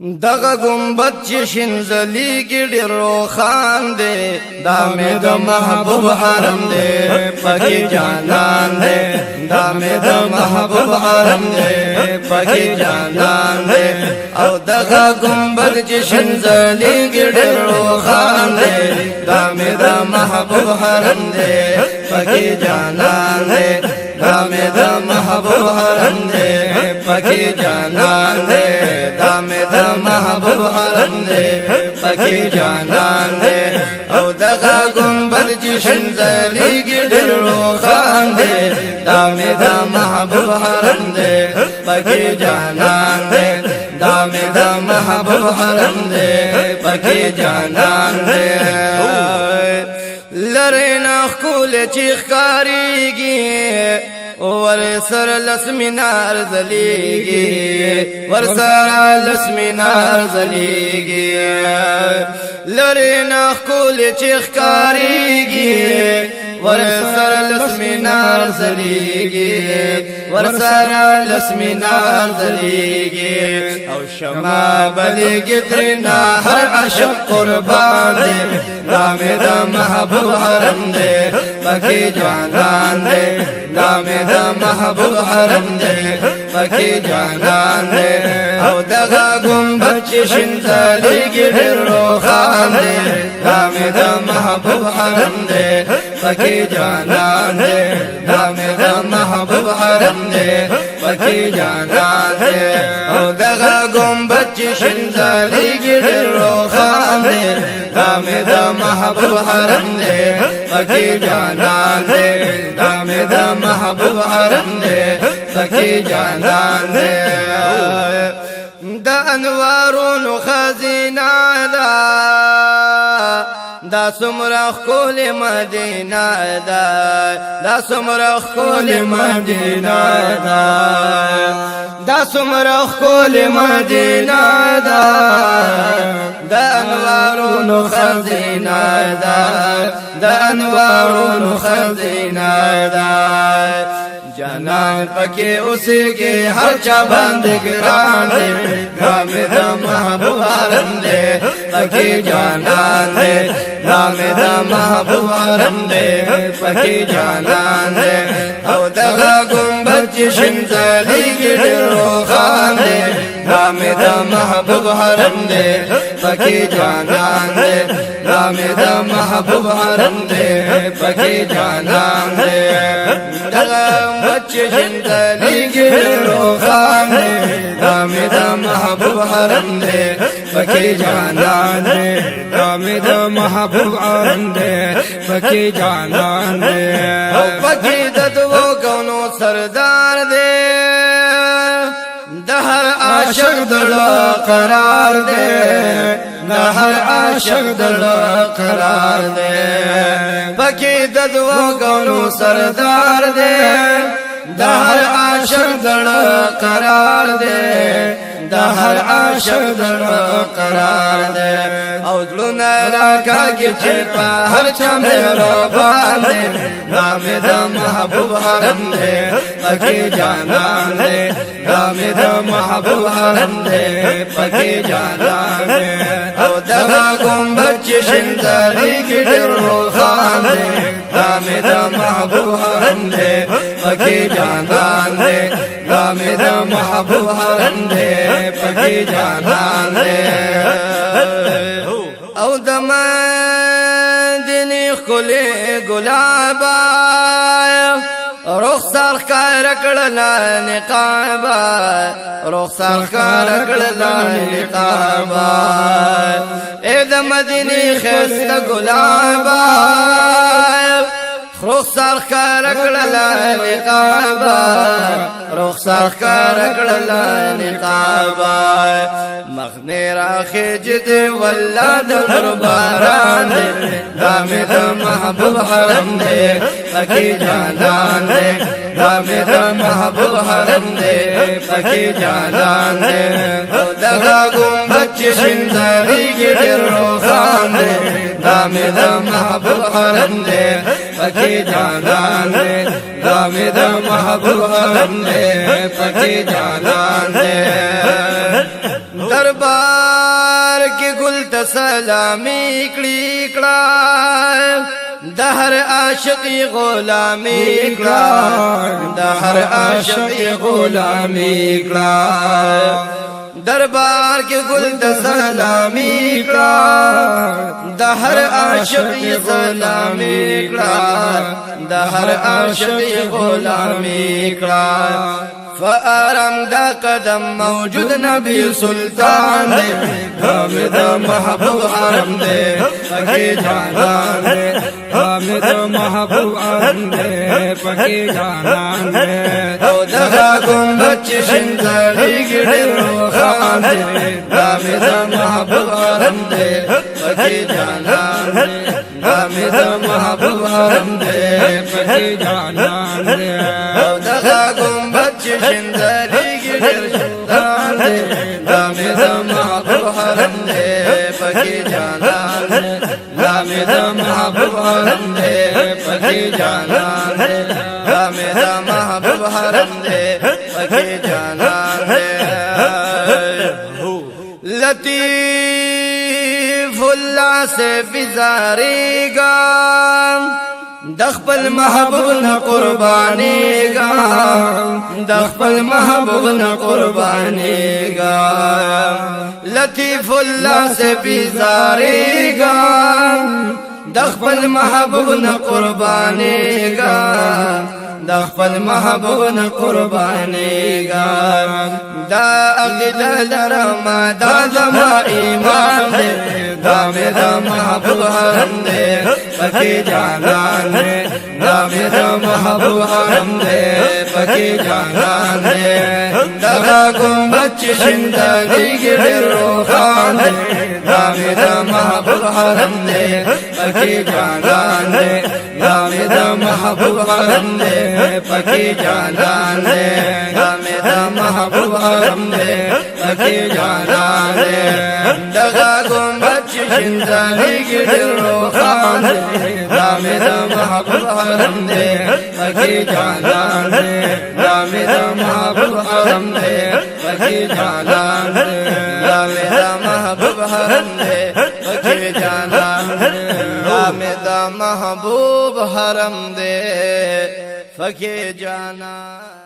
دغه گنبد چې شینزلیږي ډېر روښان دی دا مې د محبوب حرم دی پکې جانان دی دا مې د محبوب حرم دی پکې جانان دی او دغه گنبد چې شینزلیږي ډېر روښان دی دا مې د محبوب حرم دی پکې جانان دی دا مې د محبوب حرم دی پکې جانان دی دا مې د محبوب حرم دی پکې جانان دی او دغه گنبد چې شینزلیږي ډېر روښان دی دا مې د محبوب حرم دی پکې جانان دی دا مې د محبوب حرم دی پکې جانان دی لره نه ښکل چې ښکاریږي ور سر لسمینار زلیږي ور سر لسمینار زلیږي لره نه ښکل چې ښکاریږي ور سر لسمینار زلیږي ور سر لسمینار زلیږي او شمع بلیږي ترنا هر عاشق قربان دی دا مې د محبوب حرم دی پکې جانان دی دا مې د محبوب حرم دی پکې جانان دی او دغه گنبد چې شینزلیږي ډېر روښان دی دا مې د محبوب حرم دی پکې جانان دی دا مې د محبوب حرم دی پکې جانان دی او دغه گنبد چې شینزلیږي ډېر روښان دی دا مې د محبوب حرم دی پکې جانان دی دا مې د محبوب حرم دی پکې جانان دی د انوارونو خزینه ده دا څومره ښکلې مدینه ده دا څومره ښکلې مدینه ده دا څومره ښکلې مدینه ده د انوارونو خزینه ده د انوارونو خزینه ده جانان پکې اوسېږي هر چا باندې ګران دی دا مې د محبوب حرم دی پکې جانان دی دا مې د محبوب حرم دی پکې جانان دی او دغه گنبد چې شینزلیږي ډېر روښان دی دا مې د محبوب حرم دی پکې جانان دی دا مې د محبوب حرم دی پکې جانان دی دغه گنبد چې شینزلیږي ډېر روښان دی دا مې د محبوب حرم دی پکې جانان دی دا مې د محبوب حرم دی پکې جانان دی او پکې د دوو کونو سردار دی د هر عاشق دلو قرار دی د هر عاشق دلو قرار دی پکې د دوو کونو سردار دی د هر عاشق دلو قرار دی د هر عاشق دلو قرار دی او زړونه راکاږي چې په هر چا مهربان دی دا مې د محبوب حرم دی پکې جانان دی دا مې د محبوب حرم دی پکې جانان دی او دغه گنبد چې شینزلیږي ډېر روښان دی دا مې د محبوب حرم دی پکې جانان دی دا مې د محبوب حرم دی پکې جانان دی او د مدینې ښکلې ګلابه رخسار ښکاره کړله نقابه رخسار ښکاره کړله نقابه ای د مدینې ښایسته ګلابه رخسار ښکاره کړله نقابه رخسار ښکاره کړله نقابه مخنې راخېجې دی والله د درباران دی دا مې د محبوب حرم دی پکې جانان دی دا مې د محبوب حرم دی پکې جانان دی او دغه گنبد چې شینزلیږي ډېر روښان دی دا مې د محبوب حرم دی پکې جانان دی دا مې د محبوب حرم دی پکې جانان دی در دربار کې ګل ته سلامي کړي کړه د هر عاشق غلامي کړه د هر عاشق غلامي کړه دربار کې ګل ته سلامي کړه د هر عاشق غلامي کړه د هر عاشق غلامي کړه فآرام دا قدم موجود نبی سلطان دے حامد محبوب حرم دے پکی جانان دے حامد محبوب حرم دے پکی جانان دے او دغا گنبچ شنزاری گڑی روخان دے حامد محبوب حرم دے پکی جانان دے حامد محبوب حرم دے پکی جانان دے او دغا گنبچ شندری گیر شندان دے دامی دا محبوب حرم دے پکی جانان دے دامی دا محبوب حرم دے پکی جانان دے دامی دا محبوب حرم دے پکی جانان دے لطیف اللہ سے بزاری گا دخپل محبوب نہ قربانی گا دخپل محبوب نہ قربانی گا لطیف اللہ سے بیزاری گا دخپل محبوب نہ قربانی گا دخپل محبوب نہ قربانی گا دا عقیدہ لرما دا زما ایمان دے دامی دا محبوب حرم دے پکی جانان دے دامی دا محبوب حرم دے پکی جانان دے دغا گنبچ شندگی گڑی روخان دے دامی دا محبوب حرم دے پکی جانان دے دامی دا محبوب حرم دے پکی جانان دے دامی دا محبوب حرم دے پکی جانان دے دغا گنبچ شندگی گڑی روخان دے دامی دا محبوب حرم دے پکی جانان دے دامی دا محبوب حرم دے پکی جانان دے دامی دا محبوب حرم دے پکی جانان دے دامی دا محبوب حرم دے پکی جانان